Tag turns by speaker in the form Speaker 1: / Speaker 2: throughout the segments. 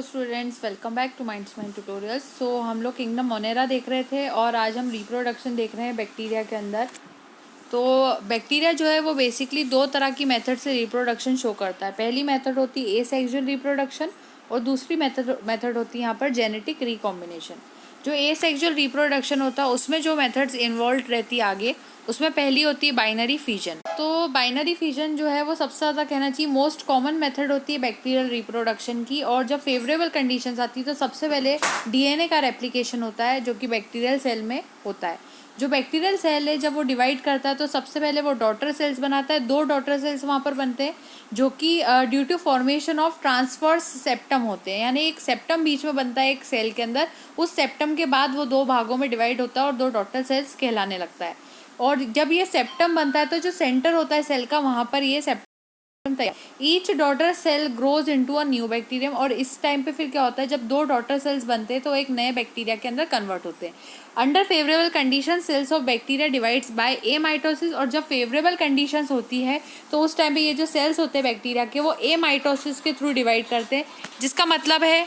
Speaker 1: Hello students, welcome back to minds mind tutorials. So हम लोग kingdom Monera देख रहे थे और आज हम रिप्रोडक्शन देख रहे हैं बैक्टीरिया के अंदर। तो बैक्टीरिया जो है वो बेसिकली दो तरह की मेथड से रिप्रोडक्शन शो करता है। पहली मेथड होती है एसेक्सुअल रिप्रोडक्शन और दूसरी मेथड होती है यहाँ पर जेनेटिक रिकॉम्बिनेशन। जो एसेक्सुअल रिप्रोडक्शन होता है उसमें जो मेथड्स इन्वॉल्व रहती है आगे, उसमें पहली होती है बाइनरी फिजन। तो बाइनरी फिजन जो है वो सबसे ज़्यादा कहना चाहिए मोस्ट कॉमन मेथड होती है बैक्टीरियल रिप्रोडक्शन की। और जब फेवरेबल कंडीशंस आती है तो सबसे पहले डीएनए का रेप्लिकेशन होता है जो कि बैक्टीरियल सेल में होता है। जो बैक्टीरियल सेल है जब वो डिवाइड करता है तो सबसे पहले वो डॉटर सेल्स बनाता है। दो डॉटर सेल्स वहाँ पर बनते हैं जो कि due to formation of transverse septum होते हैं, यानी एक सेप्टम बीच में बनता है एक सेल के अंदर। उस सेप्टम के बाद वो दो भागों में डिवाइड होता है और दो डॉटर सेल्स कहलाने लगता है। और जब ये सेप्टम बनता है तो जो सेंटर होता है सेल का, वहाँ पर ये septum each daughter cell grows into a new bacterium. और इस टाइम पे फिर क्या होता है, जब दो डॉटर सेल्स बनते हैं तो एक नए बैक्टीरिया के अंदर कन्वर्ट होते हैं। Under favourable condition cells of bacteria divides by a mitosis. और जब फेवरेबल कंडीशंस होती है तो उस टाइम पे ये जो सेल्स होते हैं बैक्टीरिया के वो ए माइटोसिस के थ्रू डिवाइड करते हैं। जिसका मतलब है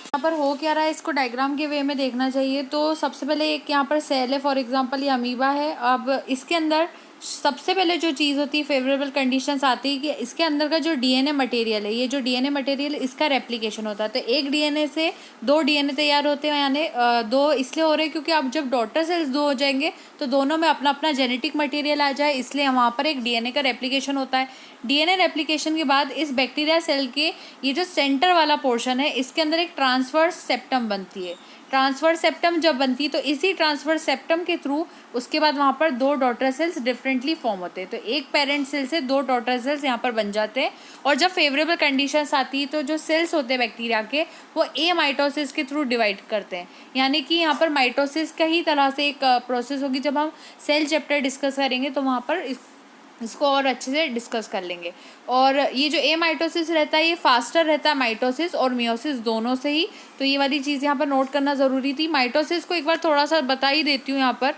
Speaker 1: यहाँ पर हो क्या रहा है, इसको डायग्राम के वे में देखना चाहिए। तो सबसे पहले एक यहाँ पर सेल है, फॉर एग्जांपल ये अमीबा है। अब इसके अंदर सबसे पहले जो चीज़ होती है फेवरेबल कंडीशंस आती है कि इसके अंदर का जो डीएनए मटेरियल है, ये जो डीएनए मटेरियल इसका रेप्लिकेशन होता है। तो एक डीएनए से दो डीएनए तैयार होते हैं, यानी दो इसलिए हो रहे हैं क्योंकि अब जब डॉटर सेल्स दो हो जाएंगे तो दोनों में अपना अपना जेनेटिक मटेरियल आ जाए, इसलिए वहाँ पर एक डीएनए का रेप्लिकेशन होता है। डीएनए रेप्लिकेशन के बाद इस बैक्टीरिया सेल के ये जो सेंटर वाला पोर्शन है इसके अंदर एक ट्रांसवर्स सेप्टम बनती है। ट्रांसवर्स सेप्टम जब बनती है तो इसी ट्रांसवर्स सेप्टम के थ्रू उसके बाद वहाँ पर दो डॉटर सेल्स डिफरेंटली फॉर्म होते हैं। तो एक पेरेंट सेल से दो डॉटर सेल्स यहाँ पर बन जाते हैं। और जब फेवरेबल कंडीशंस आती है तो जो सेल्स होते हैं बैक्टीरिया के वो ए माइटोसिस के थ्रू डिवाइड करते हैं। यानी कि यहाँ पर माइटोसिस का ही तरह से एक प्रोसेस होगी। जब हम सेल चैप्टर डिस्कस करेंगे तो वहाँ पर इसको और अच्छे से डिस्कस कर लेंगे। और ये जो ए माइटोसिस रहता है ये फास्टर रहता है माइटोसिस और मियोसिस दोनों से ही। तो ये वाली चीज़ यहाँ पर नोट करना ज़रूरी थी। माइटोसिस को एक बार थोड़ा सा बता ही देती हूँ यहाँ पर।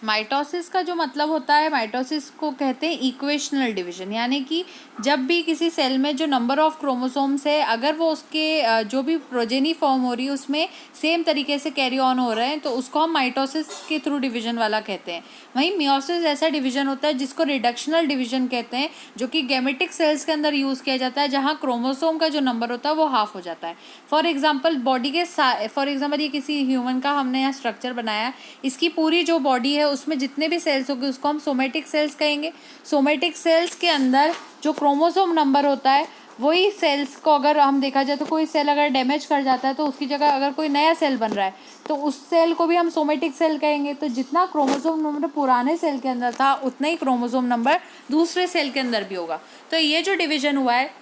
Speaker 1: माइटोसिस का जो मतलब होता है, माइटोसिस को कहते हैं इक्वेशनल डिवीजन। यानी कि जब भी किसी सेल में जो नंबर ऑफ क्रोमोसोम्स है अगर वो उसके जो भी प्रोजेनी फॉर्म हो रही है उसमें सेम तरीके से कैरी ऑन हो रहे हैं तो उसको हम माइटोसिस के थ्रू डिवीजन वाला कहते हैं। वहीं मियोसिस ऐसा डिवीजन होता है जिसको रिडक्शनल डिवीजन कहते हैं, जो कि गैमेटिक सेल्स के अंदर यूज़ किया जाता है जहाँ क्रोमोसोम का जो नंबर होता है वो हाफ हो जाता है। फॉर एग्जाम्पल ये किसी ह्यूमन का हमने यहाँ स्ट्रक्चर बनाया, इसकी पूरी जो बॉडी है उसमें जितने भी सेल्स होंगे उसको हम सोमेटिक सेल्स कहेंगे। सोमेटिक सेल्स के अंदर जो क्रोमोसोम नंबर होता है वही सेल्स को अगर हम देखा जाए तो कोई सेल अगर डैमेज कर जाता है तो उसकी जगह अगर कोई नया सेल बन रहा है तो उस सेल को भी हम सोमेटिक सेल कहेंगे। तो जितना क्रोमोसोम नंबर पुराने सेल के अंदर था उतना ही क्रोमोसोम नंबर दूसरे सेल के अंदर भी होगा। तो ये जो डिवीजन हुआ है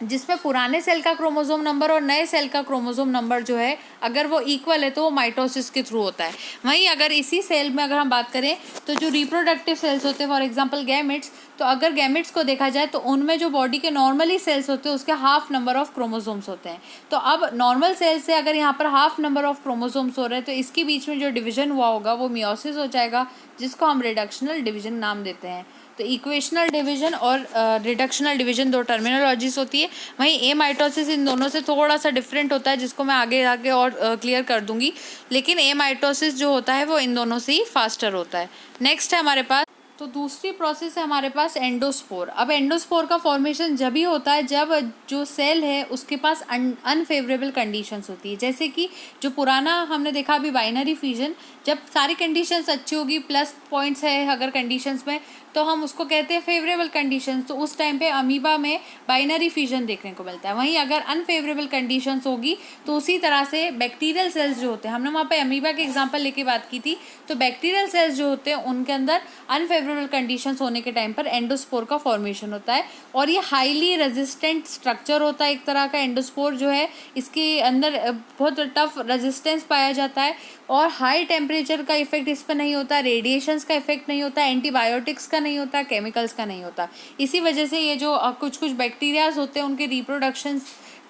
Speaker 1: जिसमें पुराने सेल का क्रोमोसोम नंबर और नए सेल का क्रोमोसोम नंबर जो है अगर वो इक्वल है तो वो माइटोसिस के थ्रू होता है। वहीं अगर इसी सेल में अगर हम बात करें तो जो रिप्रोडक्टिव सेल्स होते हैं फॉर एग्जांपल गैमेट्स, तो अगर गैमेट्स को देखा जाए तो उनमें जो बॉडी के नॉर्मली सेल्स होते हैं उसके हाफ नंबर ऑफ क्रोमोसोम्स होते हैं। तो अब नॉर्मल सेल से अगर यहाँ पर हाफ नंबर ऑफ क्रोमोसोम्स हो रहे हैं तो इसके बीच में जो डिवीजन हुआ होगा वो मियोसिस हो जाएगा, जिसको हम रिडक्शनल डिवीजन नाम देते हैं। तो इक्वेशनल डिवीजन और रिडक्शनल डिवीजन दो टर्मिनोलॉजीज होती है। वहीं ए माइटोसिस इन दोनों से थोड़ा सा डिफरेंट होता है जिसको मैं आगे आगे और क्लियर कर दूंगी, लेकिन ए माइटोसिस जो होता है वो इन दोनों से ही फास्टर होता है। नेक्स्ट है हमारे पास, तो दूसरी प्रोसेस है हमारे पास एंडोस्पोर। अब एंडोस्पोर का फॉर्मेशन जब ही होता है जब जो सेल है उसके पास अनफेवरेबल कंडीशंस होती है। जैसे कि जो पुराना हमने देखा अभी बाइनरी फ्यूजन, जब सारी कंडीशंस अच्छी होगी, प्लस पॉइंट्स है अगर कंडीशंस में, तो हम उसको कहते हैं फेवरेबल कंडीशंस। तो उस टाइम पे अमीबा में बाइनरी फ्यूजन देखने को मिलता है। वहीं अगर अनफेवरेबल कंडीशंस होगी तो उसी तरह से बैक्टीरियल सेल्स जो होते हैं, हमने वहाँ पे अमीबा के एग्जांपल लेके बात की थी, तो बैक्टीरियल सेल्स जो होते हैं उनके अंदर अनफेवरेबल कंडीशंस होने के टाइम पर एंडोस्पोर का फॉर्मेशन होता है। और ये हाईली रेजिस्टेंट स्ट्रक्चर होता है एक तरह का। एंडोस्पोर जो है इसके अंदर बहुत टफ रेजिस्टेंस पाया जाता है और हाई टेम्परेचर का इफेक्ट इस पर नहीं होता, रेडिएशंस का इफेक्ट नहीं होता, एंटीबायोटिक्स का नहीं होता, केमिकल्स का नहीं होता। इसी वजह से ये जो कुछ कुछ बैक्टीरियाज होते हैं उनके रिप्रोडक्शन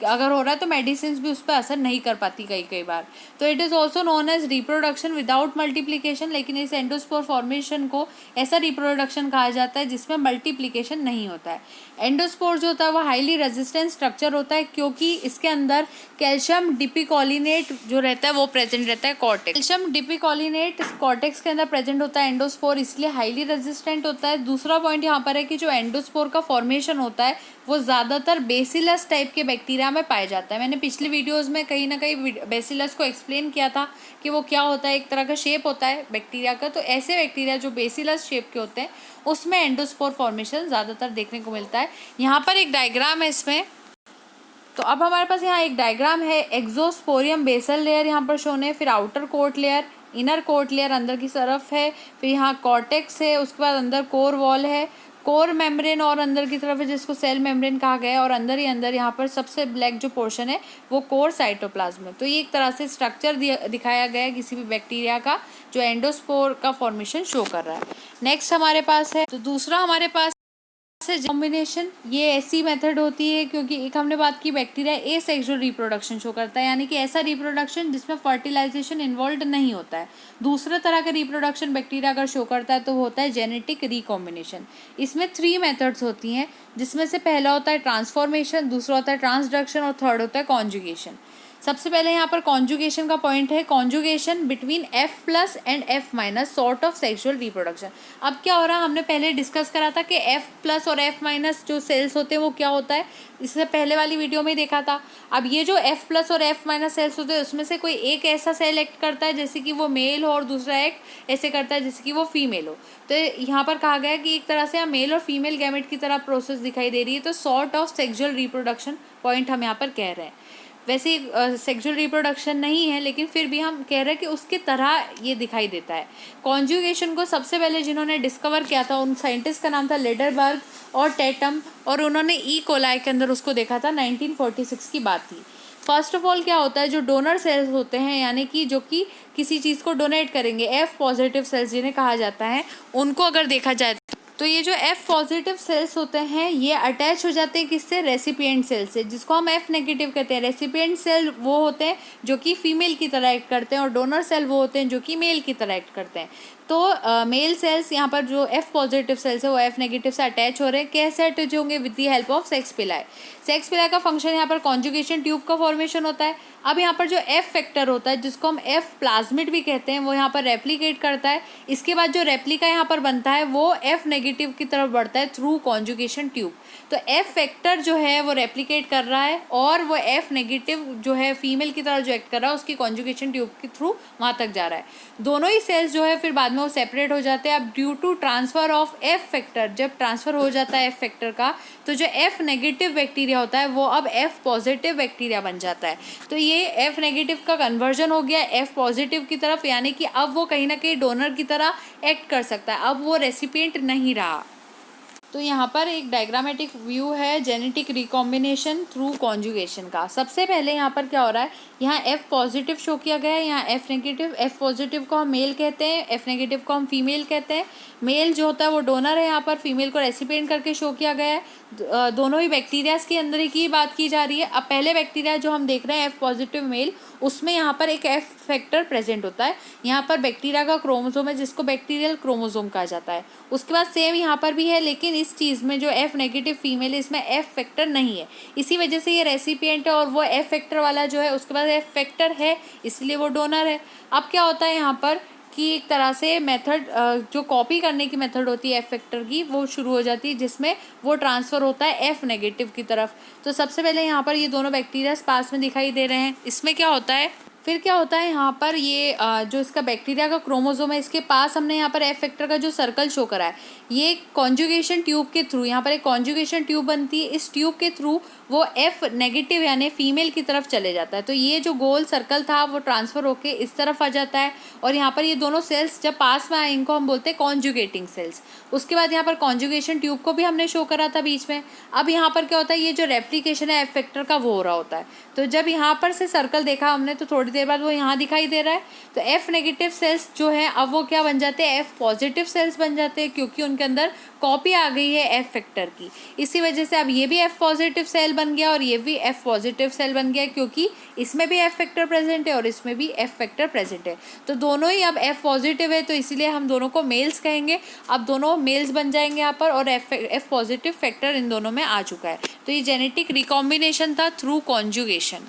Speaker 1: अगर हो रहा है तो मेडिसिन भी उस पर असर नहीं कर पाती कई बार। तो it is also known as reproduction without multiplication, लेकिन इस एंडोस्पोर फॉर्मेशन को ऐसा रिप्रोडक्शन कहा जाता है जिसमें मल्टीप्लिकेशन नहीं होता है। एंडोस्पोर जो होता है वो हाईली रेजिस्टेंट स्ट्रक्चर होता है क्योंकि इसके अंदर कैल्शियम डिपिकोलिनेट जो रहता है वो प्रेजेंट रहता है कॉर्टेक्स। कैल्शियम डिपिकोलिनेट कॉर्टेक्स के अंदर प्रेजेंट होता है एंडोस्पोर, इसलिए हाईली रेजिस्टेंट होता है। दूसरा पॉइंट यहाँ पर है कि जो एंडोस्पोर का फॉर्मेशन होता है वो ज़्यादातर बेसिलस टाइप के बैक्टीरिया में पाया जाता है। मैंने पिछली वीडियोस में कहीं ना कहीं बेसिलस को एक्सप्लेन किया था कि वो क्या होता है, एक तरह का शेप होता है बैक्टीरिया का। तो ऐसे बैक्टीरिया जो बेसिलस शेप के होते हैं उसमें एंडोस्पोर फॉर्मेशन ज़्यादातर देखने को मिलता है। यहाँ पर एक डायग्राम है इसमें, तो अब हमारे पास यहाँ एक डायग्राम है। एक्सोस्पोरियम बेसल लेयर यहाँ पर शोन है, फिर outer coat layer, inner coat layer अंदर की तरफ है, फिर यहाँ कॉर्टेक्स है, उसके बाद अंदर कोर वॉल है, कोर मेम्ब्रेन और अंदर की तरफ है जिसको सेल मेम्ब्रेन कहा गया है, और अंदर ही अंदर यहाँ पर सबसे ब्लैक जो पोर्शन है वो कोर साइटोप्लाज्म है। तो ये एक तरह से स्ट्रक्चर दिखाया गया है किसी भी बैक्टीरिया का जो एंडोस्पोर का फॉर्मेशन शो कर रहा है। नेक्स्ट हमारे पास है, तो दूसरा हमारे पास कॉम्बिनेशन। ये ऐसी मेथड होती है क्योंकि एक हमने बात की बैक्टीरिया एसेक्सुअल रिप्रोडक्शन शो करता है, यानी कि ऐसा रिप्रोडक्शन जिसमें फर्टिलाइजेशन इन्वॉल्व नहीं होता है। दूसरा तरह का रिप्रोडक्शन बैक्टीरिया अगर शो करता है तो वो होता है जेनेटिक रिकॉम्बिनेशन। इसमें 3 मेथड्स होती हैं, जिसमें से पहला होता है ट्रांसफॉर्मेशन, दूसरा होता है ट्रांसडक्शन और थर्ड होता है कॉन्जुगेशन। सबसे पहले यहाँ पर कॉन्जुगेशन का पॉइंट है, conjugation between F+ and F- sort of sexual reproduction. अब क्या हो रहा है, हमने पहले डिस्कस करा था कि F+ और F- जो सेल्स होते हैं वो क्या होता है, इससे पहले वाली वीडियो में ही देखा था। अब ये जो F+ और F- सेल्स होते हैं उसमें से कोई एक ऐसा सेल एक्ट करता है जैसे कि वो मेल हो और दूसरा एक्ट ऐसे करता है जैसे कि वो फीमेल हो। तो यहाँ पर कहा गया है कि एक तरह से मेल और फीमेल गैमेट की तरह प्रोसेस दिखाई दे रही है, तो sort of sexual reproduction point हम यहाँ पर कह रहे हैं। वैसे सेक्सुअल रिप्रोडक्शन नहीं है, लेकिन फिर भी हम कह रहे हैं कि उसकी तरह ये दिखाई देता है। कॉन्जुगेशन को सबसे पहले जिन्होंने डिस्कवर किया था उन साइंटिस्ट का नाम था लेडरबर्ग और टेटम, और उन्होंने ई कोलाई के अंदर उसको देखा था। 1946 की बात थी। फर्स्ट ऑफ ऑल क्या होता है, जो डोनर सेल्स होते हैं यानी कि जो कि किसी चीज़ को डोनेट करेंगे, F+ सेल्स जिन्हें कहा जाता है, उनको अगर देखा जाए तो ये जो F+ सेल्स होते हैं ये अटैच हो जाते हैं किससे, रेसिपिएंट सेल से, जिसको हम F- कहते हैं। रेसिपिएंट सेल वो होते हैं जो कि फीमेल की तरह एक्ट करते हैं और डोनर सेल वो होते हैं जो कि मेल की तरह एक्ट करते हैं। तो मेल सेल्स यहाँ पर जो F+ सेल्स है वो F- से अटैच हो रहे हैं। कैसे अटैच होंगे, with the help of sex पिलाई। सेक्स पिलाई का फंक्शन यहाँ पर कॉन्जुगेशन ट्यूब का फॉर्मेशन होता है। अब यहाँ पर जो F फैक्टर होता है जिसको हम F प्लाज्मिड भी कहते हैं वो यहाँ पर रेप्लिकेट करता है। इसके बाद जो रेप्लिका यहाँ पर बनता है वो F- की तरफ बढ़ता है थ्रू कॉन्जुगेशन ट्यूब। तो F फैक्टर जो है वो रेप्लिकेट कर रहा है और वो F- जो है फीमेल की तरह जो एक्ट कर रहा है उसकी कॉन्जुगेशन ट्यूब के थ्रू वहाँ तक जा रहा है। दोनों ही सेल्स जो है फिर बाद में वो सेपरेट हो जाते हैं। अब due to transfer of F factor, जब ट्रांसफ़र हो जाता है F फैक्टर का, तो जो F- बैक्टीरिया होता है वो अब F+ बैक्टीरिया बन जाता है। तो ये F- का कन्वर्जन हो गया F+ की तरफ, यानी कि अब वो कहीं ना कहीं डोनर की तरह एक्ट कर सकता है, अब वो रेसिपिएंट नहीं रहा। तो यहाँ पर एक डायग्रामेटिक व्यू है जेनेटिक रिकॉम्बिनेशन थ्रू कॉन्जुगेशन का। सबसे पहले यहाँ पर क्या हो रहा है, यहाँ F+ शो किया गया है, यहाँ F- को हम मेल कहते हैं, F- को हम फीमेल कहते हैं। मेल जो होता है वो डोनर है, यहाँ पर फीमेल को रेसिपिएंट करके शो किया गया है। दोनों ही बैक्टीरियाज के अंदर ही की बात की जा रही है। अब पहले बैक्टीरिया जो हम देख रहे हैं F+ मेल, उसमें यहाँ पर एक F फैक्टर प्रेजेंट होता है। यहाँ पर बैक्टीरिया का क्रोमोसोम है जिसको बैक्टीरियल क्रोमोसोम कहा जाता है। उसके बाद सेम यहाँ पर भी है, लेकिन इस चीज़ में जो F- फीमेल है इसमें F फैक्टर नहीं है, इसी वजह से ये रेसिपिएंट है, और वो F फैक्टर वाला जो है उसके बाद F फैक्टर है इसलिए वो डोनर है। अब क्या होता है यहाँ पर कि एक तरह से मेथड जो कॉपी करने की मेथड होती है F फैक्टर की वो शुरू हो जाती है, जिसमें वो ट्रांसफ़र होता है F- की तरफ। तो सबसे पहले यहाँ पर ये दोनों बैक्टीरिया पास में दिखाई दे रहे हैं। इसमें क्या होता है, फिर क्या होता है यहाँ पर ये जो इसका बैक्टीरिया का क्रोमोसोम है इसके पास हमने यहाँ पर F फैक्टर का जो सर्कल शो करा है, ये कॉन्जुगेशन ट्यूब के थ्रू, यहाँ पर एक कॉन्जुगेशन ट्यूब बनती है, इस ट्यूब के थ्रू वो F- यानी फीमेल की तरफ चले जाता है। तो ये जो गोल सर्कल था वो ट्रांसफ़र होके इस तरफ आ जाता है, और यहाँ पर ये दोनों सेल्स जब पास में आए इनको हम बोलते हैं कॉन्जुगेटिंग सेल्स। उसके बाद यहाँ पर कॉन्जुगेशन ट्यूब को भी हमने शो करा था बीच में। अब यहाँ पर क्या होता है, ये जो रेप्लिकेशन है F फैक्टर का वो हो रहा होता है। तो जब यहाँ पर से सर्कल देखा हमने तो थोड़ी देर बाद वो यहाँ दिखाई दे रहा है। तो F- सेल्स जो है अब वो क्या बन जाते हैं, F+ सेल्स बन जाते हैं, क्योंकि उनके अंदर कॉपी आ गई है एफ फैक्टर की। इसी वजह से अब ये भी एफ पॉजिटिव सेल बन गया और ये भी एफ पॉजिटिव सेल बन गया, क्योंकि इसमें भी एफ फैक्टर प्रेजेंट है और इसमें भी एफ फैक्टर प्रेजेंट है। तो दोनों ही अब एफ पॉजिटिव है, तो इसीलिए हम दोनों को मेल्स कहेंगे। अब दोनों मेल्स बन जाएंगे यहाँ पर, और एफ पॉजिटिव फैक्टर इन दोनों में आ चुका है। तो ये जेनेटिक रिकॉम्बिनेशन था थ्रू कॉन्जुगेशन।